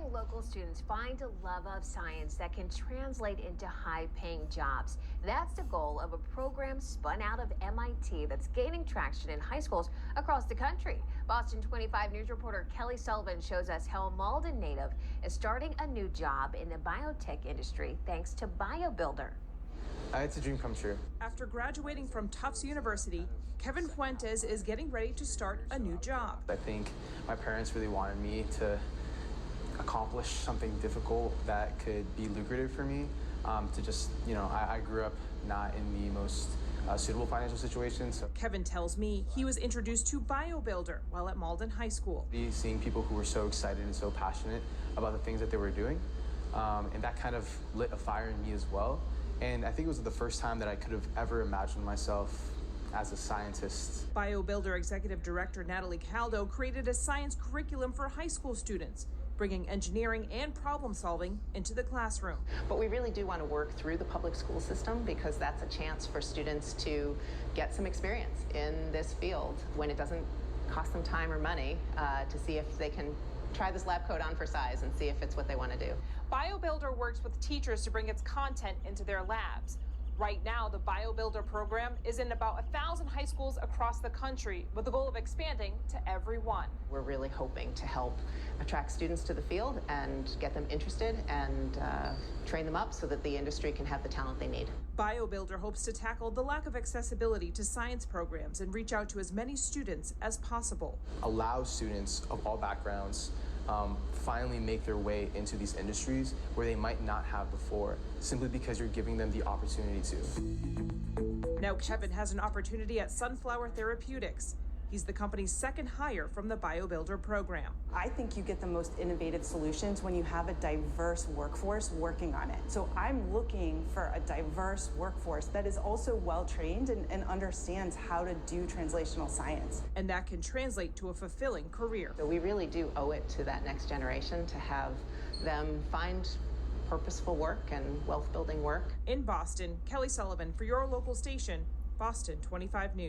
helping local students find a love of science that can translate into high-paying jobs. That's the goal of a program spun out of MIT that's gaining traction in high schools across the country. Boston 25 News reporter Kelly Sullivan shows us how a Malden native is starting a new job in the biotech industry thanks to BioBuilder. It's a dream come true. After graduating from Tufts University, Kevin Fuentes is getting ready to start a new job. I think my parents really wanted me to accomplish something difficult that could be lucrative for me. I grew up not in the most suitable financial situation. So Kevin tells me he was introduced to BioBuilder while at Malden High School. Seeing people who were so excited and so passionate about the things that they were doing, and that kind of lit a fire in me as well. And I think it was the first time that I could have ever imagined myself as a scientist. BioBuilder Executive Director Natalie created a science curriculum for high school students, bringing engineering and problem solving into the classroom. But we really do want to work through the public school system because that's a chance for students to get some experience in this field when it doesn't cost them time or money to see if they can try this lab coat on for size and see if it's what they want to do. BioBuilder works with teachers to bring its content into their labs. Right now, the BioBuilder program is in about 1,000 high schools across the country with the goal of expanding to every one. We're really hoping to help attract students to the field and get them interested and train them up so that the industry can have the talent they need. BioBuilder hopes to tackle the lack of accessibility to science programs and reach out to as many students as possible. Allow students of all backgrounds finally make their way into these industries where they might not have before, simply because you're giving them the opportunity to. Now Kevin has an opportunity at Sunflower Therapeutics. He's the company's second hire from the BioBuilder program. I think you get the most innovative solutions when you have a diverse workforce working on it. So I'm looking for a diverse workforce that is also well-trained and understands how to do translational science. And that can translate to a fulfilling career. So we really do owe it to that next generation to have them find purposeful work and wealth-building work. In Boston, Kelly Sullivan for your local station, Boston 25 News.